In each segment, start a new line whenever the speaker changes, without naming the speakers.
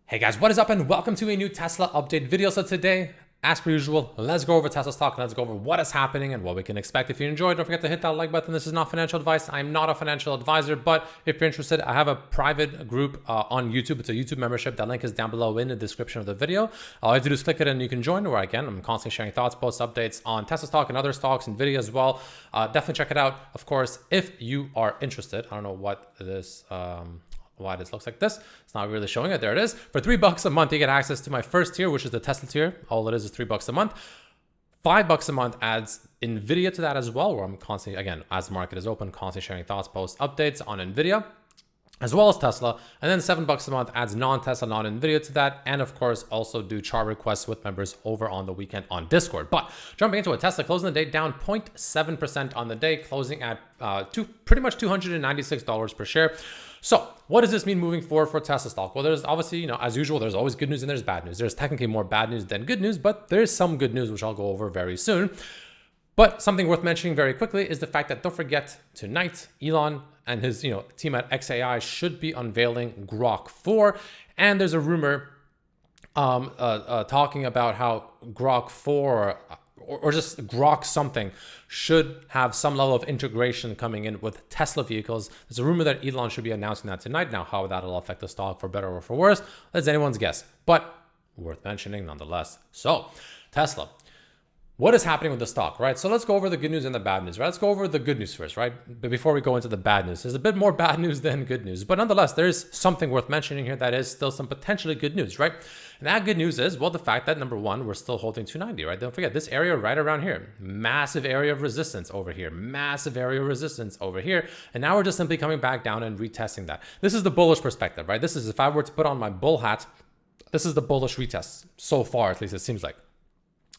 Hey guys, what is up and welcome to a new Tesla update video. So today, as per usual, let's go over Tesla stock. Let's go over what is happening and what we can expect. If you enjoyed, don't forget to hit that like button. This is not financial advice. I'm not a financial advisor, but if you're interested, I have a private group on YouTube. It's a YouTube membership. That link is down below in the description of the video. All you have to do is click it and you can join, where again, I'm constantly sharing thoughts, posts, updates on Tesla stock and other stocks and NVDA as well. Definitely check it out. Of course, if you are interested, I don't know what this, why this looks like this. It's not really showing it. There it is. For $3 a month, you get access to my first tier, which is the Tesla tier. All it is $3 a month. $5 a month adds NVIDIA to that as well, where I'm constantly, again, as the market is open, constantly sharing thoughts, posts, updates on NVIDIA, as well as Tesla. And then $7 a month adds non-Tesla, non-NVIDIA to that. And of course, also do chart requests with members over on the weekend on Discord. But jumping into it, Tesla closing the day down 0.7% on the day, closing at pretty much $296 per share. So what does this mean moving forward for Tesla stock? Well, there's obviously, as usual, there's always good news and there's bad news. There's technically more bad news than good news, but there's some good news, which I'll go over very soon. But something worth mentioning very quickly is the fact that don't forget tonight, Elon and his team at XAI should be unveiling Grok 4. And there's a rumor talking about how Grok 4 or just Grok something should have some level of integration coming in with Tesla vehicles. There's a rumor that Elon should be announcing that tonight. Now, how that'll affect the stock for better or for worse, that's anyone's guess, but worth mentioning nonetheless. So Tesla, what is happening with the stock, right? So let's go over the good news and the bad news, right? Let's go over the good news first, right? But before we go into the bad news, there's a bit more bad news than good news, but nonetheless, there's something worth mentioning here that is still some potentially good news, right? And that good news is, well, the fact that number one, we're still holding 290, right? Don't forget this area right around here, massive area of resistance over here, massive area of resistance over here. And now we're just simply coming back down and retesting that. This is the bullish perspective, right? This is, if I were to put on my bull hat, this is the bullish retest so far, at least it seems like.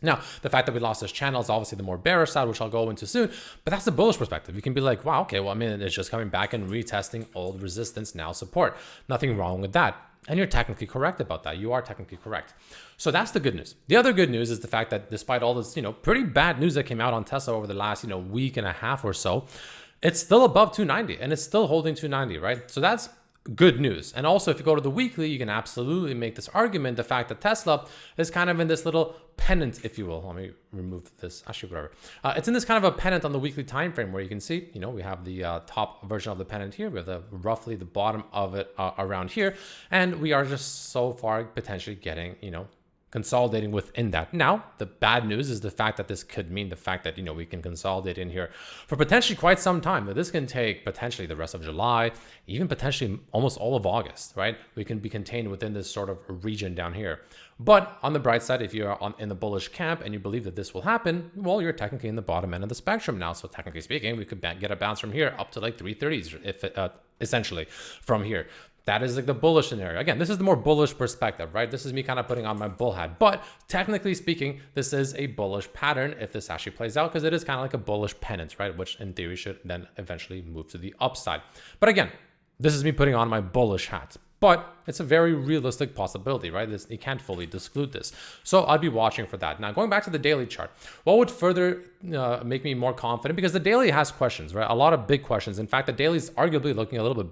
Now, the fact that we lost this channel is obviously the more bearish side, which I'll go into soon, but that's the bullish perspective. You can be like, wow, okay, well, I mean, it's just coming back and retesting old resistance, now support. Nothing wrong with that. And you're technically correct about that. You are technically correct. So that's the good news. The other good news is the fact that despite all this, pretty bad news that came out on Tesla over the last, week and a half or so, it's still above 290 and it's still holding 290, right? So that's good news. And also, if you go to the weekly, you can absolutely make this argument, the fact that Tesla is kind of in this little pennant, if you will. Let me remove this, actually, whatever. It's in this kind of a pennant on the weekly time frame where you can see, we have the top version of the pennant here. We have roughly the bottom of it around here. And we are just so far potentially getting, consolidating within that. Now, the bad news is the fact that this could mean the fact that, we can consolidate in here for potentially quite some time. But this can take potentially the rest of July, even potentially almost all of August, right? We can be contained within this sort of region down here. But on the bright side, if you're in the bullish camp and you believe that this will happen, well, you're technically in the bottom end of the spectrum now. So technically speaking, we could get a bounce from here up to like 330s, if essentially from here. That is like the bullish scenario. Again, this is the more bullish perspective, right? This is me kind of putting on my bull hat. But technically speaking, this is a bullish pattern if this actually plays out, because it is kind of like a bullish pennant, right? Which in theory should then eventually move to the upside. But again, this is me putting on my bullish hat. But it's a very realistic possibility, right? You can't fully exclude this. So I'd be watching for that. Now, going back to the daily chart, what would further make me more confident? Because the daily has questions, right? A lot of big questions. In fact, the daily is arguably looking a little bit,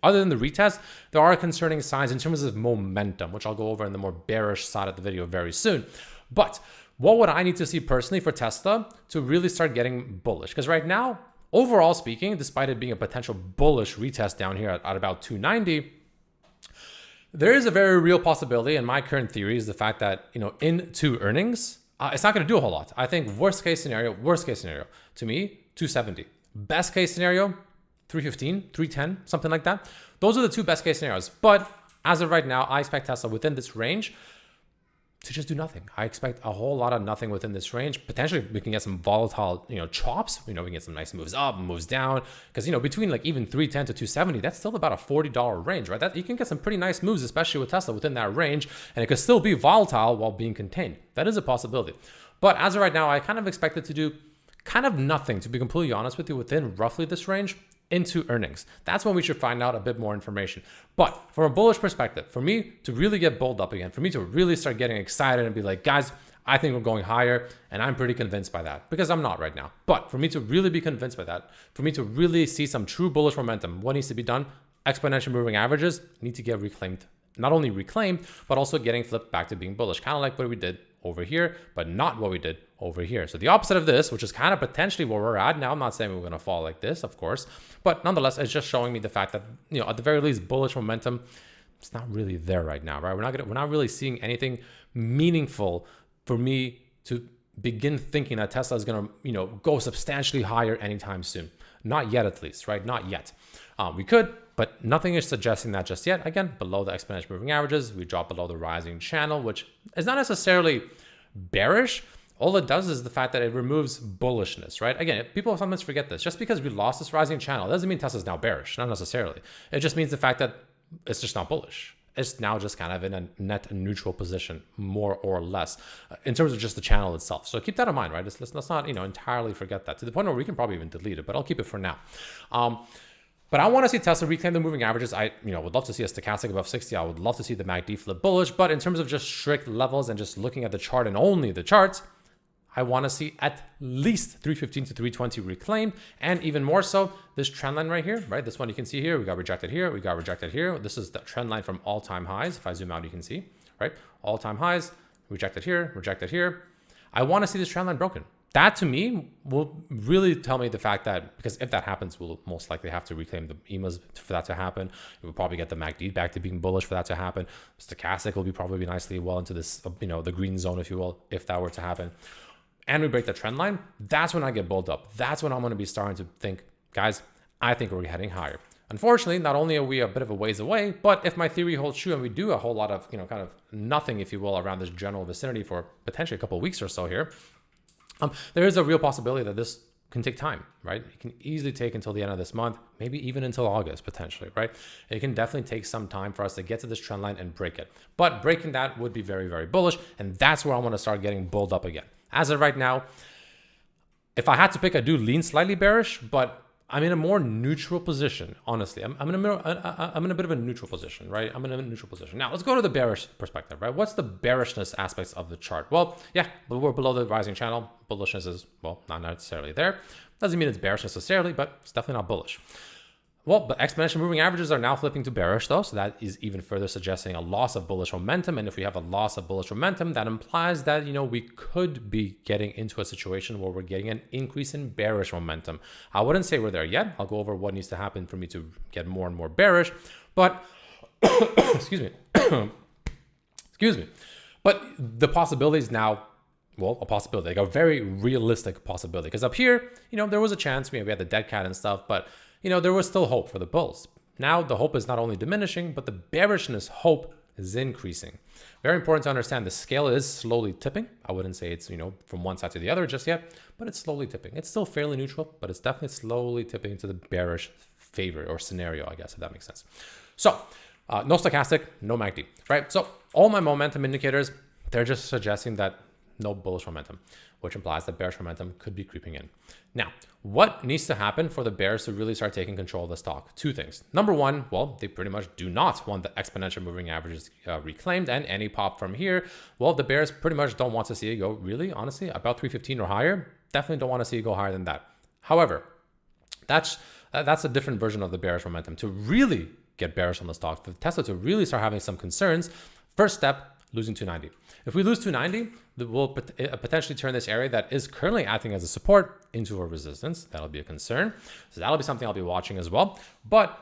other than the retest, there are concerning signs in terms of momentum, which I'll go over in the more bearish side of the video very soon. But what would I need to see personally for Tesla to really start getting bullish? Because right now, overall speaking, despite it being a potential bullish retest down here at about 290, there is a very real possibility, and my current theory is the fact that, into earnings, it's not going to do a whole lot. I think worst case scenario, to me, 270. Best case scenario, 315, 310, something like that. Those are the two best case scenarios. But as of right now, I expect Tesla within this range to just do nothing. I expect a whole lot of nothing within this range. Potentially, we can get some volatile, chops. We can get some nice moves up, moves down. Because, between like even 310 to 270, that's still about a $40 range, right? That you can get some pretty nice moves, especially with Tesla within that range. And it could still be volatile while being contained. That is a possibility. But as of right now, I kind of expect it to do kind of nothing, to be completely honest with you, within roughly this range into earnings. That's when we should find out a bit more information. But from a bullish perspective, for me to really get bulled up again, for me to really start getting excited and be like, guys, I think we're going higher, and I'm pretty convinced by that, because I'm not right now. But for me to really be convinced by that, for me to really see some true bullish momentum, what needs to be done? Exponential moving averages need to get reclaimed not only reclaimed, but also getting flipped back to being bullish, kind of like what we did over here, but not what we did over here. So the opposite of this, which is kind of potentially where we're at now. I'm not saying we're going to fall like this, of course, but nonetheless, it's just showing me the fact that, at the very least, bullish momentum, it's not really there right now, right? We're not really seeing anything meaningful for me to begin thinking that Tesla is going to, go substantially higher anytime soon. Not yet, at least, right? Not yet. We could, but nothing is suggesting that just yet. Again, below the exponential moving averages, we drop below the rising channel, which is not necessarily bearish. All it does is the fact that it removes bullishness, right? Again, people sometimes forget this. Just because we lost this rising channel doesn't mean Tesla's now bearish, not necessarily. It just means the fact that it's just not bullish. It's now just kind of in a net neutral position, more or less, in terms of just the channel itself. So keep that in mind, right? Let's not, entirely forget that, to the point where we can probably even delete it, but I'll keep it for now. But I want to see Tesla reclaim the moving averages. I, would love to see a stochastic above 60. I would love to see the MACD flip bullish. But in terms of just strict levels and just looking at the chart and only the charts, I want to see at least 315 to 320 reclaimed, and even more so, this trend line right here, right? This one you can see here, we got rejected here, we got rejected here. This is the trend line from all-time highs. If I zoom out, you can see, right? All-time highs, rejected here, rejected here. I want to see this trend line broken. That to me will really tell me the fact that, because if that happens, we'll most likely have to reclaim the EMAs for that to happen. We'll probably get the MACD back to being bullish for that to happen. Stochastic will be probably nicely well into this, the green zone, if you will, if that were to happen. And we break the trend line. That's when I get bulled up. That's when I'm going to be starting to think, guys, I think we're heading higher. Unfortunately, not only are we a bit of a ways away, but if my theory holds true and we do a whole lot of, kind of nothing, if you will, around this general vicinity for potentially a couple of weeks or so here, there is a real possibility that this can take time, right? It can easily take until the end of this month, maybe even until August, potentially, right? It can definitely take some time for us to get to this trend line and break it. But breaking that would be very, very bullish. And that's where I want to start getting bulled up again. As of right now, if I had to pick, I do lean slightly bearish, but I'm in a more neutral position, honestly. I'm in a bit of a neutral position, right? I'm in a neutral position. Now, let's go to the bearish perspective, right? What's the bearishness aspects of the chart? Well, yeah, we're below the rising channel. Bullishness is, well, not necessarily there. Doesn't mean it's bearish necessarily, but it's definitely not bullish. Well, the exponential moving averages are now flipping to bearish though, so that is even further suggesting a loss of bullish momentum. And if we have a loss of bullish momentum, that implies that, we could be getting into a situation where we're getting an increase in bearish momentum. I wouldn't say we're there yet. I'll go over what needs to happen for me to get more and more bearish, but excuse me, excuse me. But the possibility is now, well, a possibility, like a very realistic possibility, because up here, there was a chance, we had the dead cat and stuff, but there was still hope for the bulls. Now the hope is not only diminishing, but the bearishness hope is increasing. Very important to understand the scale is slowly tipping. I wouldn't say it's, from one side to the other just yet, but it's slowly tipping. It's still fairly neutral, but it's definitely slowly tipping into the bearish favor or scenario, I guess, if that makes sense. So no stochastic, no MACD, right? So all my momentum indicators, they're just suggesting that no bullish momentum, which implies that bearish momentum could be creeping in. Now, what needs to happen for the bears to really start taking control of the stock? Two things. Number one, well, they pretty much do not want the exponential moving averages reclaimed, and any pop from here, well, the bears pretty much don't want to see it go, really, honestly, about 315 or higher. Definitely don't want to see it go higher than that. However, that's a different version of the bearish momentum. To really get bearish on the stock, for Tesla to really start having some concerns, first step, losing 290. If we lose 290, we'll potentially turn this area that is currently acting as a support into a resistance. That'll be a concern. So that'll be something I'll be watching as well. But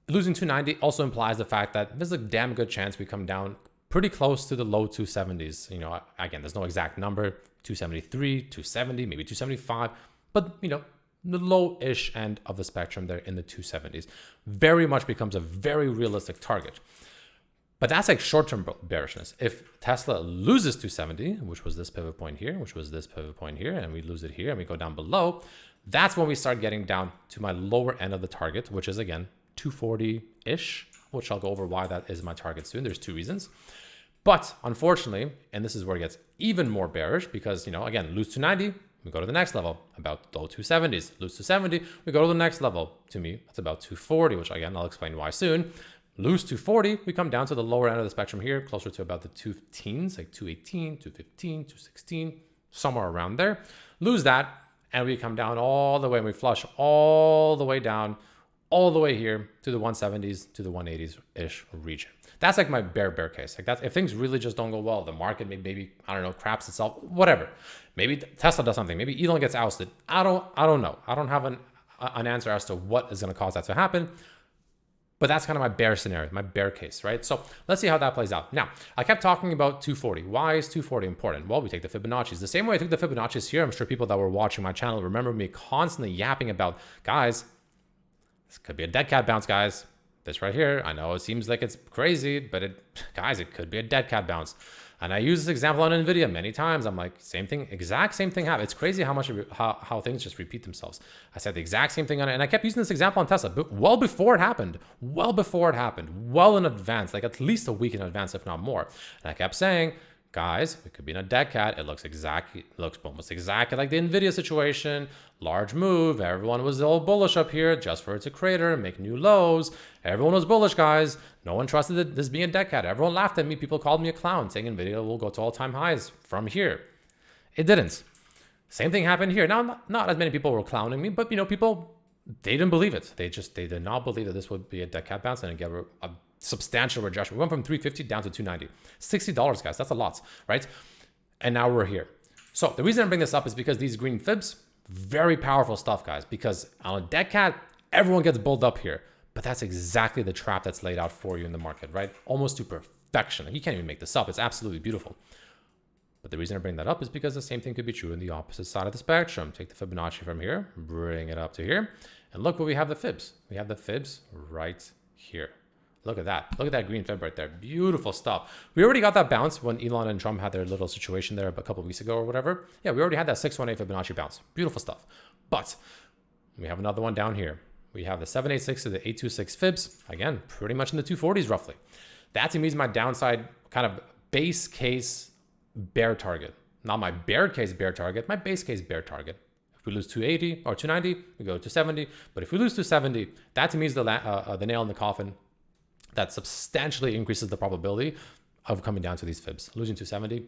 losing 290 also implies the fact that there's a damn good chance we come down pretty close to the low 270s. Again, there's no exact number, 273, 270, maybe 275, but the low-ish end of the spectrum there in the 270s very much becomes a very realistic target. But that's like short-term bearishness. If Tesla loses 270, which was this pivot point here, which was this pivot point here, and we lose it here and we go down below, that's when we start getting down to my lower end of the target, which is again 240-ish, which I'll go over why that is my target soon. There's two reasons. But unfortunately, and this is where it gets even more bearish because, again, lose 290, we go to the next level, about low 270s. Lose 270, we go to the next level. To me, that's about 240, which again, I'll explain why soon. Lose 240, we come down to the lower end of the spectrum here, closer to about the 210s, like 218, 215, 216, somewhere around there. Lose that, and we come down all the way, and we flush all the way down, all the way here to the 170s, to the 180s-ish region. That's like my bear case. Like that's if things really just don't go well, the market maybe I don't know, craps itself, whatever. Maybe Tesla does something. Maybe Elon gets ousted. I don't know. I don't have an answer as to what is going to cause that to happen. But that's kind of my bear scenario, my bear case, right? So let's see how that plays out. Now, I kept talking about 240. Why is 240 important? Well, we take the Fibonacci's. The same way I took the Fibonacci's here, I'm sure people that were watching my channel remember me constantly yapping about, guys, this could be a dead cat bounce, guys. This right here, I know it seems like it's crazy, but guys, it could be a dead cat bounce. And I use this example on NVDA many times. I'm like, same thing, exact same thing happened. It's crazy how much how things just repeat themselves. I said the exact same thing on it, and I kept using this example on Tesla, but well before it happened, well in advance, like at least a week in advance, if not more. And I kept saying, guys, it could be in a dead cat. It looks almost exactly like the NVIDIA situation. Large move. Everyone was all bullish up here just for it to crater and make new lows. Everyone was bullish, guys. No one trusted this being a dead cat. Everyone laughed at me. People called me a clown, saying NVIDIA will go to all-time highs from here. It didn't. Same thing happened here. Now, not as many people were clowning me, but people, they didn't believe it. They did not believe that this would be a dead cat bounce and get a substantial rejection. We went from 350 down to 290. $60, guys. That's a lot, right? And now we're here. So the reason I bring this up is because these green fibs, very powerful stuff, guys, because on a dead cat, everyone gets bulled up here. But that's exactly the trap that's laid out for you in the market, right? Almost to perfection. You can't even make this up. It's absolutely beautiful. But the reason I bring that up is because the same thing could be true in the opposite side of the spectrum. Take the Fibonacci from here, bring it up to here, and look where we have the fibs. We have the fibs right here. Look at that. Look at that green fib right there. Beautiful stuff. We already got that bounce when Elon and Trump had their little situation there a couple of weeks ago or whatever. Yeah, we already had that 618 Fibonacci bounce. Beautiful stuff. But we have another one down here. We have the 786 to the 826 fibs. Again, pretty much in the 240s roughly. That to me is my downside kind of base case bear target. Not my bear case bear target, my base case bear target. If we lose 280 or 290, we go to 70. But if we lose 270, that to me is the nail in the coffin. That substantially increases the probability of coming down to these fibs. Losing 270,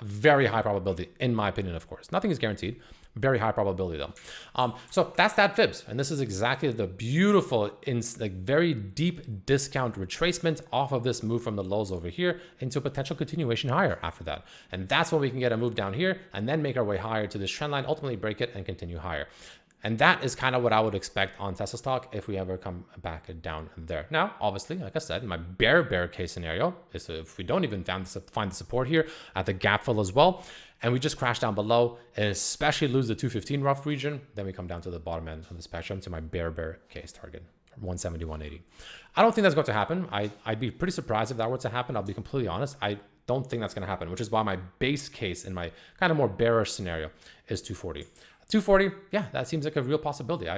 very high probability, in my opinion, of course. Nothing is guaranteed. Very high probability, though. So that's that fibs. And this is exactly the beautiful, very deep discount retracement off of this move from the lows over here into a potential continuation higher after that. And that's when we can get a move down here and then make our way higher to this trend line, ultimately break it and continue higher. And that is kind of what I would expect on Tesla stock if we ever come back down there. Now, obviously, like I said, my bear case scenario is if we don't even find the support here at the gap fill as well, and we just crash down below, and especially lose the 215 rough region, then we come down to the bottom end of the spectrum to my bear case target, 170, 180. I don't think that's going to happen. I'd be pretty surprised if that were to happen. I'll be completely honest. I don't think that's going to happen, which is why my base case in my kind of more bearish scenario is 240. 240, yeah, that seems like a real possibility.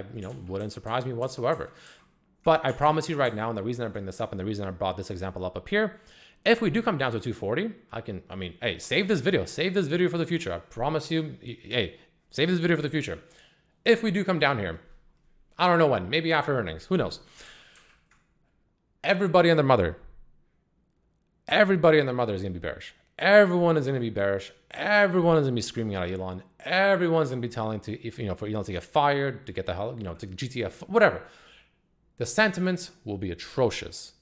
Wouldn't surprise me whatsoever. But I promise you right now, and the reason I bring this up and the reason I brought this example up here, if we do come down to 240, hey, save this video for the future. I promise you, hey, save this video for the future. If we do come down here, I don't know when, maybe after earnings, who knows? Everybody and their mother is going to be bearish. Everyone is going to be bearish. Everyone is going to be screaming at Elon. Everyone's going to be telling for Elon to get fired, to get the hell, to GTF, whatever. The sentiments will be atrocious,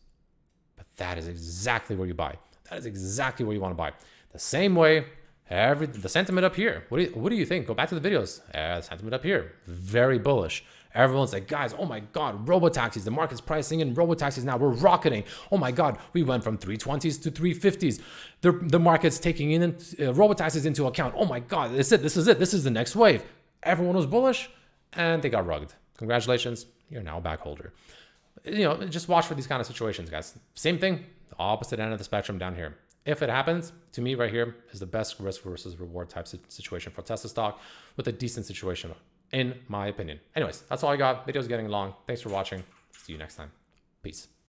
but that is exactly where you buy. That is exactly where you want to buy. The same way, the sentiment up here. What do you think? Go back to the videos. Sentiment up here, very bullish. Everyone's like, guys, oh my God, robotaxis. The market's pricing in robotaxis now. We're rocketing. Oh my God, we went from 320s to 350s. The market's taking in robotaxis into account. Oh my God, this is it. This is the next wave. Everyone was bullish and they got rugged. Congratulations, you're now a back holder. Just watch for these kind of situations, guys. Same thing, the opposite end of the spectrum down here. If it happens, to me right here is the best risk versus reward type situation for Tesla stock with a decent situation, in my opinion. Anyways, that's all I got. Video's getting long. Thanks for watching. See you next time. Peace.